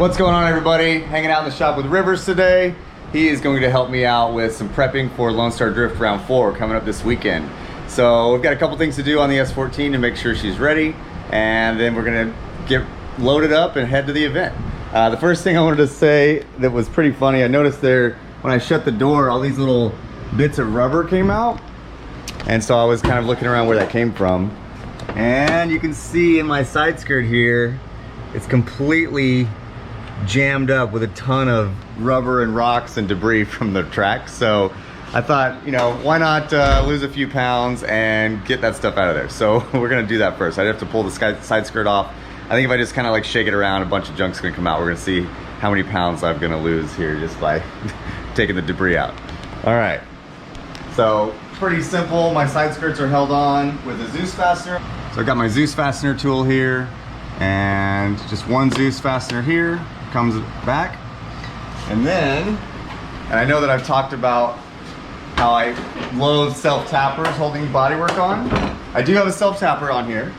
What's going on, everybody? Hanging out in the shop with Rivers today. He is going to help me out with some prepping for Lone Star Drift Round 4 coming up this weekend. So we've got a couple things to do on the S14 to make sure she's ready, and then we're gonna get loaded up and head to the event. The first thing I wanted to say that was pretty funny, I noticed there when I shut the door, all these little bits of rubber came out, and so I was kind of looking around where that came from. And you can see in my side skirt here, it's completely jammed up with a ton of rubber and rocks and debris from the track. So I thought, you know, why not lose a few pounds and get that stuff out of there. So we're gonna do that first. I'd have to pull the side skirt off. I think if I just kind of like shake it around, a bunch of junk's gonna come out. We're gonna see how many pounds I'm gonna lose here just by taking the debris out. All right, so pretty simple. My side skirts are held on with a Zeus fastener. So I got my Zeus fastener tool here, and just one Zeus fastener here, comes back. And then, and I know that I've talked about how I loathe self-tappers holding bodywork on. I do have a self-tapper on here,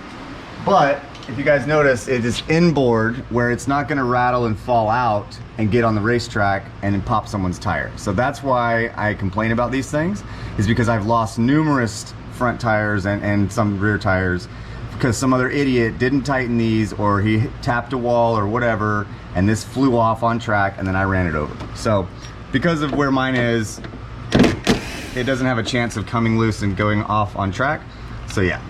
but if you guys notice, it is inboard where it's not gonna rattle and fall out and get on the racetrack and then pop someone's tire. So that's why I complain about these things, is because I've lost numerous front tires and some rear tires because some other idiot didn't tighten these, or he tapped a wall or whatever, and this flew off on track and then I ran it over. So because of where mine is, it doesn't have a chance of coming loose and going off on track. So yeah.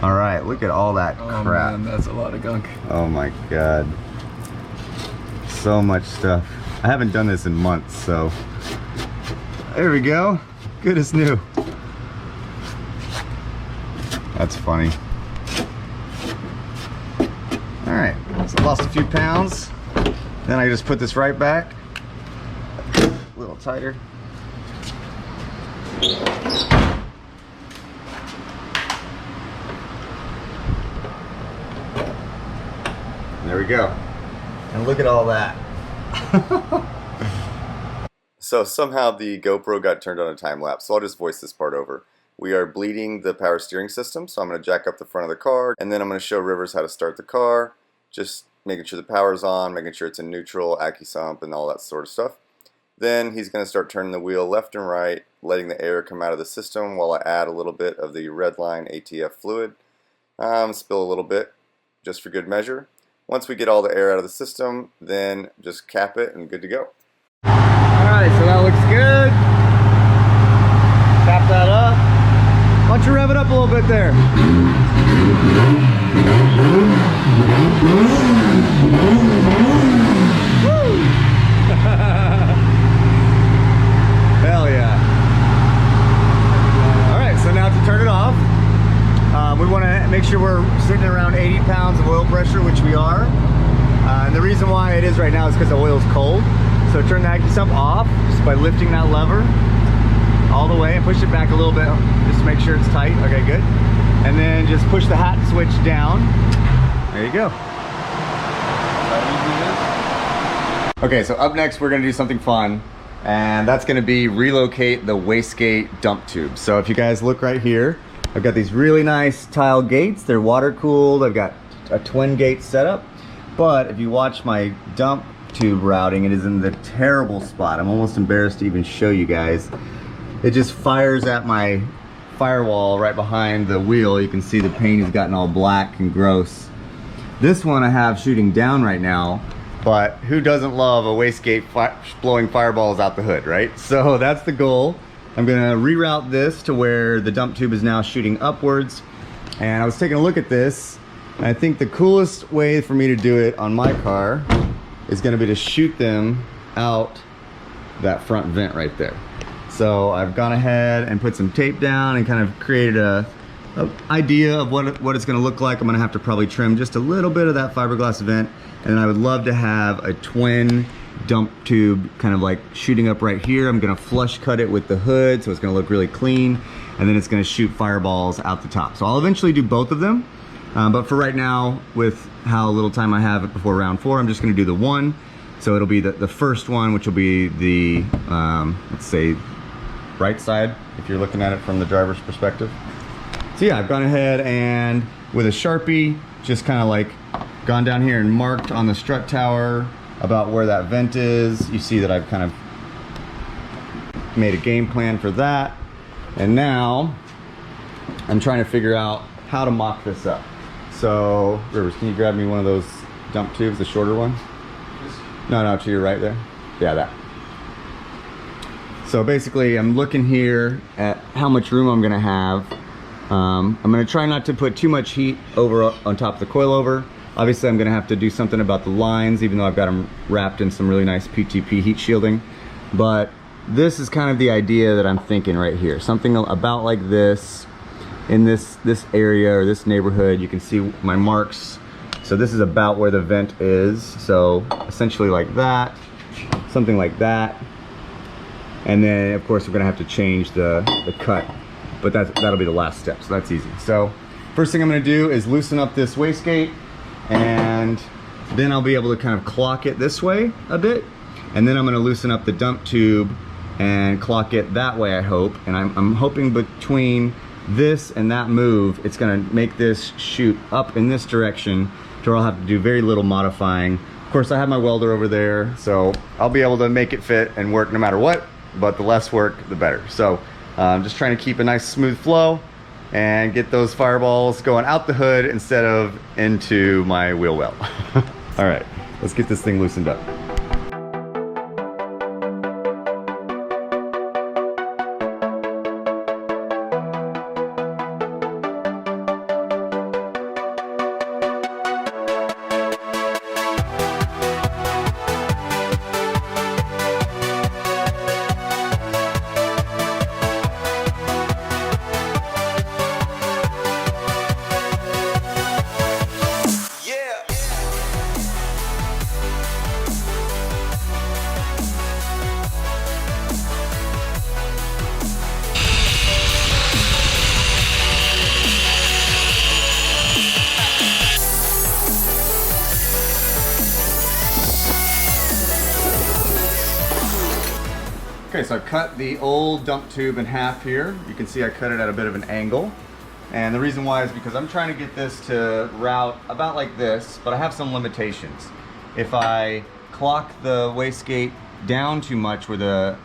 All right, look at all that crap. Man, that's a lot of gunk. Oh my God. So much stuff. I haven't done this in months, so. There we go. Good as new. That's funny. All right, so I lost a few pounds. Then I just put this right back. A little tighter. There we go. And look at all that. So somehow the GoPro got turned on a time lapse, so I'll just voice this part over. We are bleeding the power steering system, so I'm going to jack up the front of the car, and then I'm going to show Rivers how to start the car, just making sure the power's on, making sure it's in neutral, Accu-Sump, and all that sort of stuff. Then he's going to start turning the wheel left and right, letting the air come out of the system while I add a little bit of the Redline ATF fluid. Spill a little bit, just for good measure. Once we get all the air out of the system, then just cap it and good to go. Alright, so that looks good. Tap that up. Why don't you rev it up a little bit there? Woo! Hell yeah. Alright, so now to turn it off, we want to make sure we're sitting around 80 pounds of oil pressure, which we are. And the reason why it is right now is because the oil's cold. So turn the Accu-Sump off just by lifting that lever all the way and push it back a little bit just to make sure it's tight. Okay, good. And then just push the hat switch down. There you go. Okay, so up next we're going to do something fun, and that's going to be relocate the wastegate dump tube. So if you guys look right here, I've got these really nice tile gates. They're water cooled. I've got a twin gate setup, but if you watch my dump tube routing, it is in the terrible spot. I'm almost embarrassed to even show you guys. It just fires at my firewall right behind the wheel. You can see the paint has gotten all black and gross. This one I have shooting down right now, but who doesn't love a wastegate blowing fireballs out the hood, right? So that's the goal. I'm gonna reroute this to where the dump tube is now shooting upwards. And I was taking a look at this, and I think the coolest way for me to do it on my car is gonna be to shoot them out that front vent right there. So I've gone ahead and put some tape down and kind of created a idea of what it's gonna look like. I'm gonna have to probably trim just a little bit of that fiberglass vent, and then I would love to have a twin dump tube kind of like shooting up right here. I'm gonna flush cut it with the hood, so it's gonna look really clean, and then it's gonna shoot fireballs out the top. So I'll eventually do both of them, but for right now, with how little time I have before round 4, I'm just gonna do the one. So it'll be the first one, which will be the, let's say, right side, if you're looking at it from the driver's perspective. So yeah, I've gone ahead and with a Sharpie, just kind of like gone down here and marked on the strut tower about where that vent is. You see that I've kind of made a game plan for that. And now I'm trying to figure out how to mock this up. So, Rivers, can you grab me one of those dump tubes, the shorter one? No, to your right there. Yeah, that. So basically, I'm looking here at how much room I'm gonna have. I'm gonna try not to put too much heat over on top of the coilover. Obviously, I'm gonna have to do something about the lines, even though I've got them wrapped in some really nice PTP heat shielding. But this is kind of the idea that I'm thinking right here. Something about like this, in this area or this neighborhood. You can see my marks. So this is about where the vent is. So essentially like that, something like that. And then of course we're gonna have to change the cut, but that'll be the last step, so that's easy. So first thing I'm gonna do is loosen up this wastegate, and then I'll be able to kind of clock it this way a bit. And then I'm gonna loosen up the dump tube and clock it that way, I hope. And I'm hoping between this and that move, it's gonna make this shoot up in this direction to where I'll have to do very little modifying. Of course, I have my welder over there, so I'll be able to make it fit and work no matter what, but the less work, the better. So I'm just trying to keep a nice smooth flow and get those fireballs going out the hood instead of into my wheel well. All right, let's get this thing loosened up. Okay, so I've cut the old dump tube in half here. You can see I cut it at a bit of an angle. And the reason why is because I'm trying to get this to route about like this, but I have some limitations. If I clock the wastegate down too much where the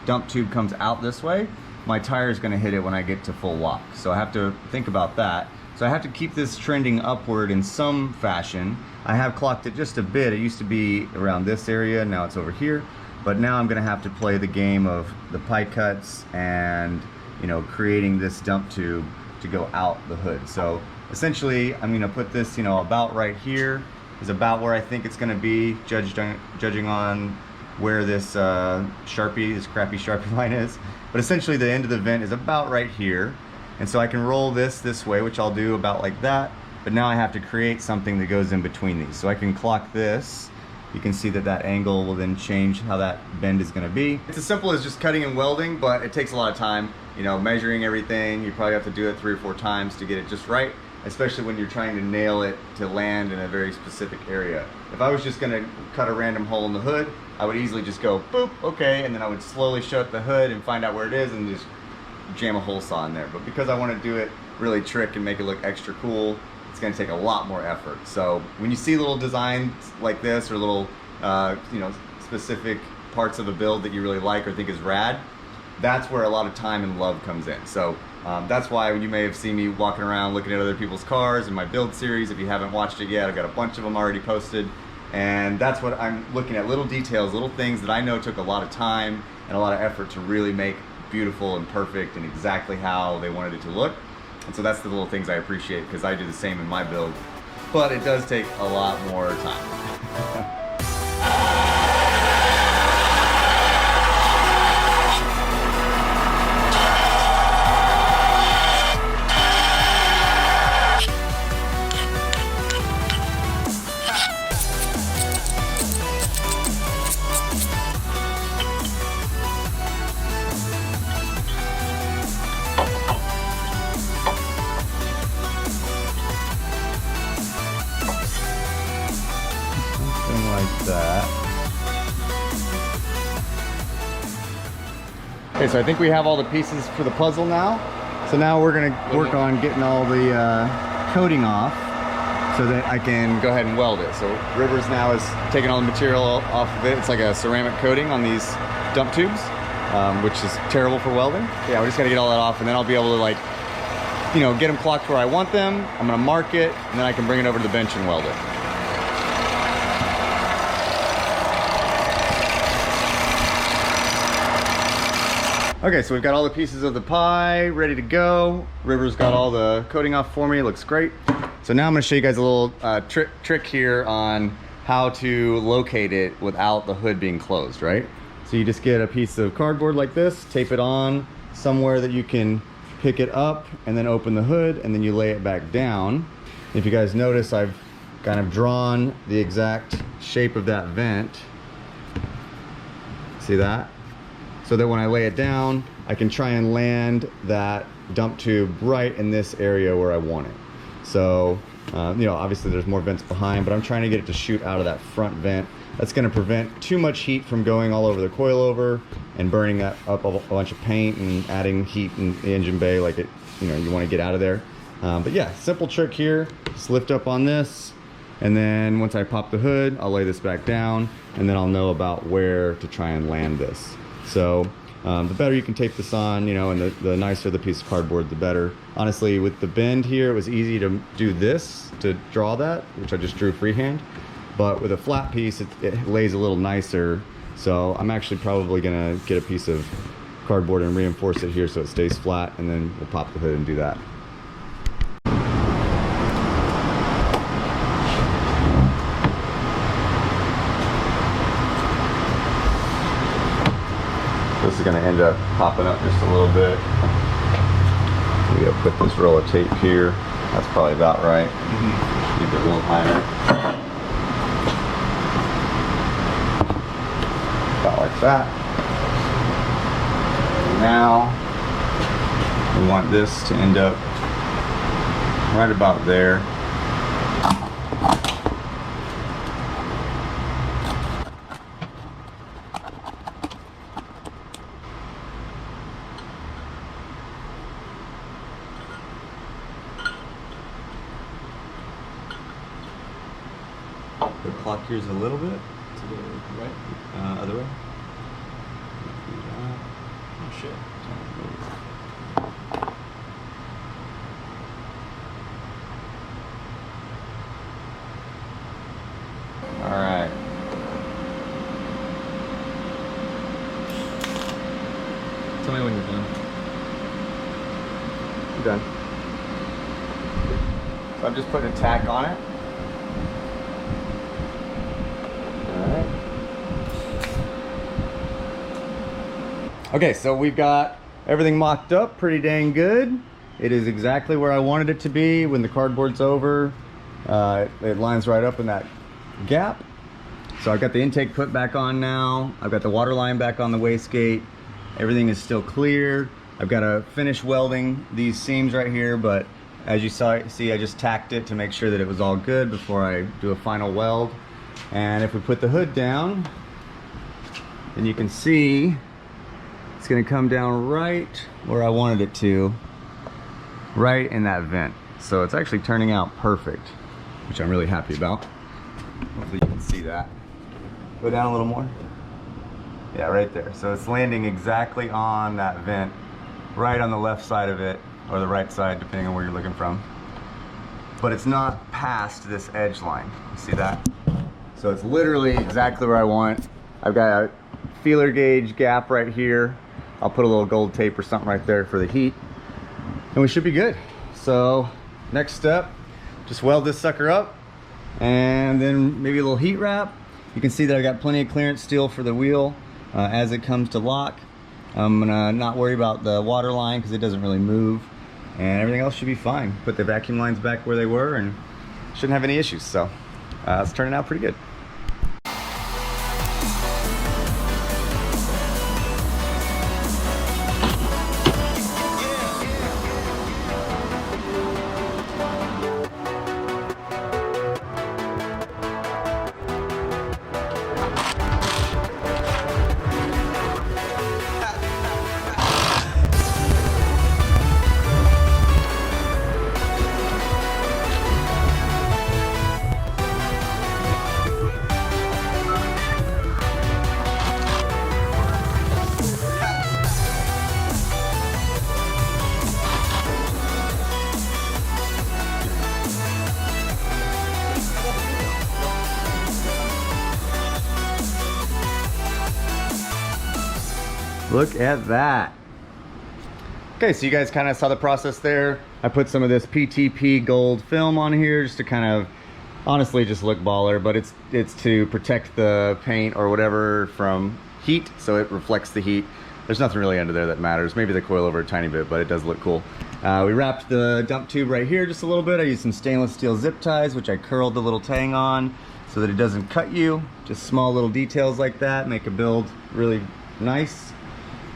dump tube comes out this way, my tire is gonna hit it when I get to full lock. So I have to think about that. So I have to keep this trending upward in some fashion. I have clocked it just a bit. It used to be around this area, now it's over here. But now I'm gonna have to play the game of the pie cuts and, you know, creating this dump tube to go out the hood. So essentially, I'm gonna put this, you know, about right here is about where I think it's gonna be, judging on where this Sharpie, this crappy Sharpie line is. But essentially the end of the vent is about right here. And so I can roll this way, which I'll do about like that. But now I have to create something that goes in between these. So I can clock this. You can see that that angle will then change how that bend is going to be. It's as simple as just cutting and welding, but it takes a lot of time. You know, measuring everything, you probably have to do it 3 or 4 times to get it just right, especially when you're trying to nail it to land in a very specific area. If I was just going to cut a random hole in the hood, I would easily just go boop, okay, and then I would slowly shut the hood and find out where it is and just jam a hole saw in there. But because I want to do it really trick and make it look extra cool, it's going to take a lot more effort. So when you see little designs like this or little you know, specific parts of a build that you really like or think is rad, that's where a lot of time and love comes in. So that's why you may have seen me walking around looking at other people's cars in my build series. If you haven't watched it yet, I've got a bunch of them already posted, and that's what I'm looking at, little details, little things that I know took a lot of time and a lot of effort to really make beautiful and perfect and exactly how they wanted it to look. And so that's the little things I appreciate, because I do the same in my build, but it does take a lot more time. Okay, so I think we have all the pieces for the puzzle now. So now we're gonna work on getting all the coating off. so that I can go ahead and weld it. So Rivers now is taking all the material off of it. It's like a ceramic coating on these dump tubes, which is terrible for welding. Yeah, we just gotta get all that off, and then I'll be able to, like, you know, get them clocked where I want them. I'm gonna mark it, and then I can bring it over to the bench and weld it. Okay, so we've got all the pieces of the pie ready to go. Rivers got all the coating off for me. It looks great. So now I'm gonna show you guys a little trick here on how to locate it without the hood being closed, right? So you just get a piece of cardboard like this, tape it on somewhere that you can pick it up, and then open the hood, and then you lay it back down. If you guys notice, I've kind of drawn the exact shape of that vent. See that? So that when I lay it down, I can try and land that dump tube right in this area where I want it. So, you know, obviously there's more vents behind, but I'm trying to get it to shoot out of that front vent. That's going to prevent too much heat from going all over the coilover and burning that up a bunch of paint and adding heat in the engine bay, like it, you know, you want to get out of there. But yeah, simple trick here. Just lift up on this, and then once I pop the hood, I'll lay this back down, and then I'll know about where to try and land this. So the better you can tape this on, you know, and the nicer the piece of cardboard, the better. Honestly, with the bend here, it was easy to do this, to draw that, which I just drew freehand. But with a flat piece, it lays a little nicer. So I'm actually probably gonna get a piece of cardboard and reinforce it here so it stays flat, and then we'll pop the hood and do that. This is going to end up popping up just a little bit. We gotta put this roll of tape here. That's probably about right. Keep it a little higher. About like that. Now we want this to end up right about there. The clock here's a little bit to the right, other way. Oh shit. All right. Tell me when you're done. I'm done. So I'm just putting a tack on it. Okay, so we've got everything mocked up pretty dang good. It is exactly where I wanted it to be. When the cardboard's over, it lines right up in that gap. So I've got the intake put back on now. I've got the water line back on the wastegate. Everything is still clear. I've got to finish welding these seams right here, but as you see, I just tacked it to make sure that it was all good before I do a final weld. And if we put the hood down, then you can see it's gonna come down right where I wanted it to, right in that vent. So it's actually turning out perfect, which I'm really happy about. Hopefully you can see that. Go down a little more. Yeah, right there. So it's landing exactly on that vent, right on the left side of it, or the right side, depending on where you're looking from. But it's not past this edge line. You see that? So it's literally exactly where I want. I've got a feeler gauge gap right here. I'll put a little gold tape or something right there for the heat, and we should be good. So next step, just weld this sucker up, and then maybe a little heat wrap. You can see that I got plenty of clearance steel for the wheel as it comes to lock. I'm gonna not worry about the water line because it doesn't really move, and everything else should be fine. Put the vacuum lines back where they were and shouldn't have any issues. So it's turning out pretty good. Look at that. Okay, so you guys kind of saw the process there. I put some of this PTP gold film on here just to kind of honestly just look baller, but it's to protect the paint or whatever from heat, so it reflects the heat. There's nothing really under there that matters. Maybe the coilover a tiny bit, but it does look cool. We wrapped the dump tube right here just a little bit. I used some stainless steel zip ties, which I curled the little tang on so that it doesn't cut you. Just small little details like that make a build really nice.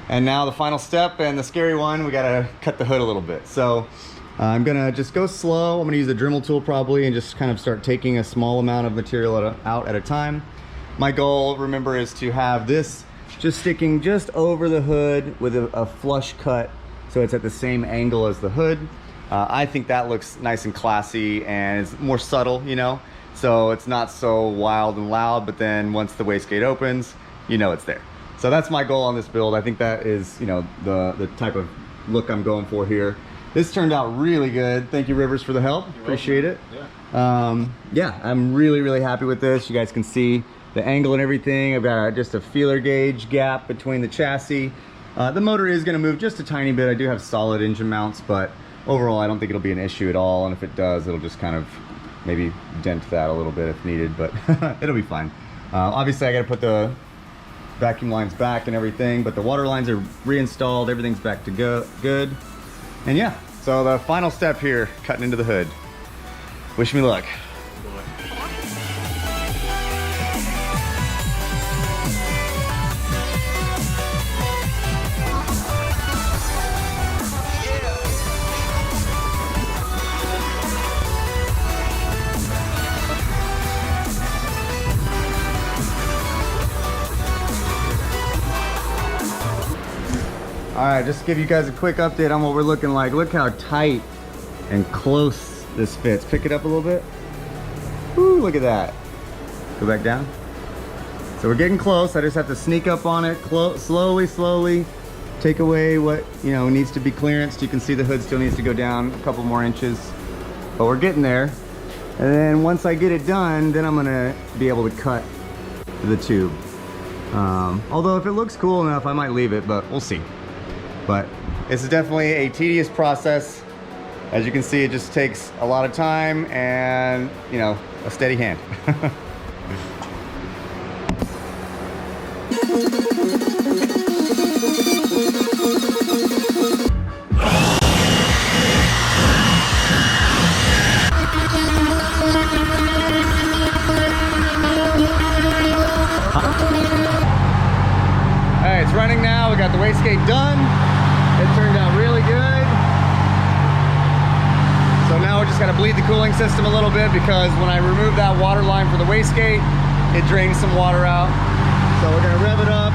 And now the final step and the scary one, we gotta cut the hood a little bit. So I'm gonna just go slow. I'm gonna use a Dremel tool probably and just kind of start taking a small amount of material out at a time. My goal, remember, is to have this just sticking just over the hood with a flush cut so it's at the same angle as the hood. I think that looks nice and classy and it's more subtle, you know, so it's not so wild and loud, but then once the wastegate opens, you know it's there. So that's my goal on this build. I think that is, you know, the type of look I'm going for here. This turned out really good. Thank you, Rivers, for the help. Appreciate it. Yeah, I'm really happy with this. You guys can see the angle and everything. I've got just a feeler gauge gap between the chassis. The motor is gonna move just a tiny bit. I do have solid engine mounts, but overall I don't think it'll be an issue at all. And if it does, it'll just kind of maybe dent that a little bit if needed, but it'll be fine. Obviously I gotta put the vacuum lines back and everything, but the water lines are reinstalled. Everything's back to good. And yeah, so the final step here, cutting into the hood. Wish me luck. All right, just to give you guys a quick update on what we're looking like. Look how tight and close this fits. Pick it up a little bit. Woo, look at that. Go back down. So we're getting close. I just have to sneak up on it slowly, take away what, you know, needs to be clearanced. You can see the hood still needs to go down a couple more inches, but we're getting there. And then once I get it done, then I'm gonna be able to cut the tube. Although if it looks cool enough, I might leave it, but we'll see. But it's definitely a tedious process. As you can see, it just takes a lot of time and, you know, a steady hand. Hey, it's running now. We got the wastegate done. It turned out really good. So now we just gotta bleed the cooling system a little bit because when I remove that water line for the wastegate, it drains some water out. So we're gonna rev it up.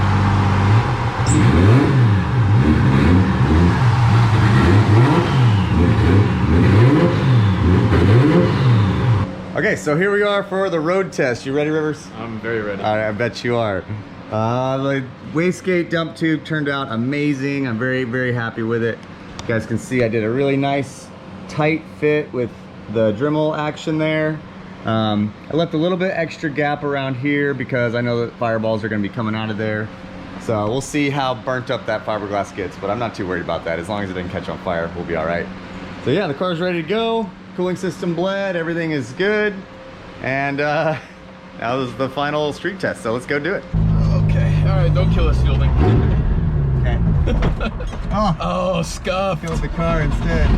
Okay, so here we are for the road test. You ready, Rivers? I'm very ready. All right, I bet you are. The wastegate dump tube turned out amazing. I'm very happy with it. You guys can see I did a really nice tight fit with the Dremel action there. I left a little bit extra gap around here because I know that fireballs are going to be coming out of there. So we'll see how burnt up that fiberglass gets, but I'm not too worried about that. As long as it didn't catch on fire, we'll be all right. So yeah, the car's ready to go. Cooling system bled, everything is good. And now this is the final street test, so let's go do it. Okay, all right, don't kill us, Fielding. Okay. Oh, scuffed. Killed the car instead.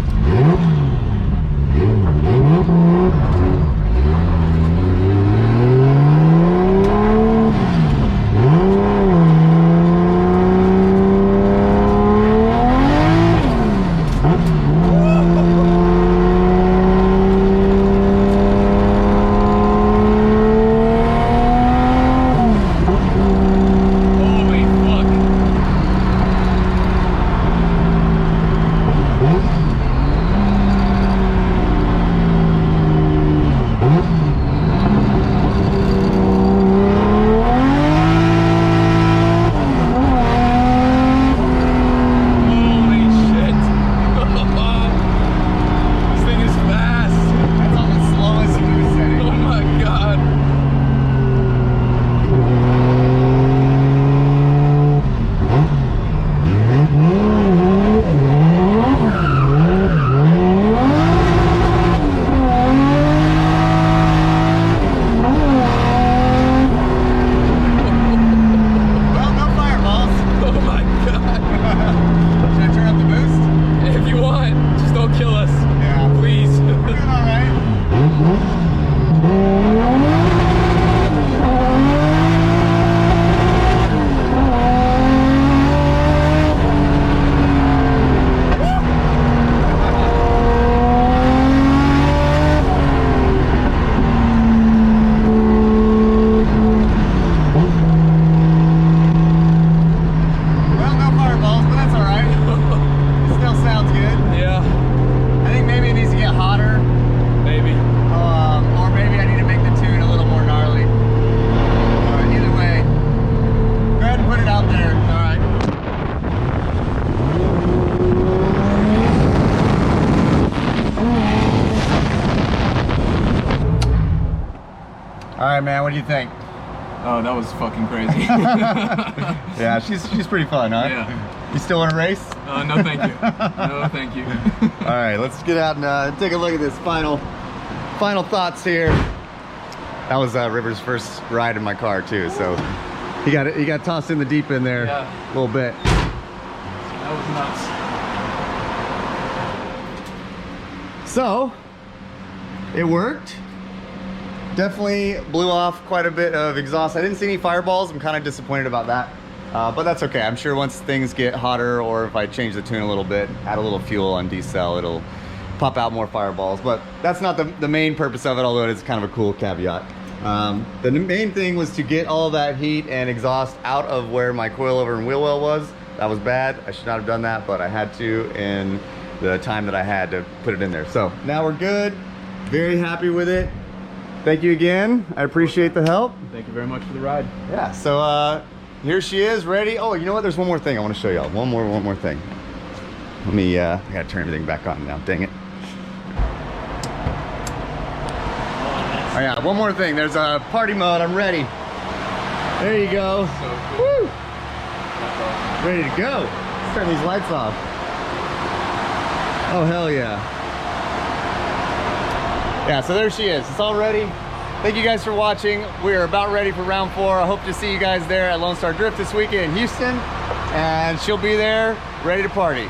get hotter. Maybe. Or maybe I need to make the tune a little more gnarly. Alright, either way, go ahead and put it out there. Alright. Alright, man, what do you think? Oh, that was fucking crazy. Yeah, she's pretty fun, huh? Yeah. You still want to race? No, thank you. No, thank you. All right, let's get out and take a look at this final thoughts here. That was River's first ride in my car too, so he got tossed in the deep end there a little bit. That was nuts. So it worked. Definitely blew off quite a bit of exhaust. I didn't see any fireballs. I'm kind of disappointed about that. But that's okay. I'm sure once things get hotter, or if I change the tune a little bit, add a little fuel on decel, it'll pop out more fireballs. But that's not the main purpose of it, although it is kind of a cool caveat. The main thing was to get all that heat and exhaust out of where my coilover and wheel well was. That was bad. I should not have done that, but I had to in the time that I had to put it in there. So now we're good. Very happy with it. Thank you again. I appreciate the help. Thank you very much for the ride. Yeah, so here she is, ready. Oh, you know what? There's one more thing I want to show y'all. One more thing. Let me, I gotta turn everything back on now, dang it. Oh yeah, one more thing. There's a party mode, I'm ready. There you go. So cool. Woo! That's awesome. Ready to go. Let's turn these lights off. Oh, hell yeah. Yeah, so there she is. It's all ready. Thank you guys for watching. We are about ready for round 4. I hope to see you guys there at Lone Star Drift this weekend in Houston. And she'll be there ready to party.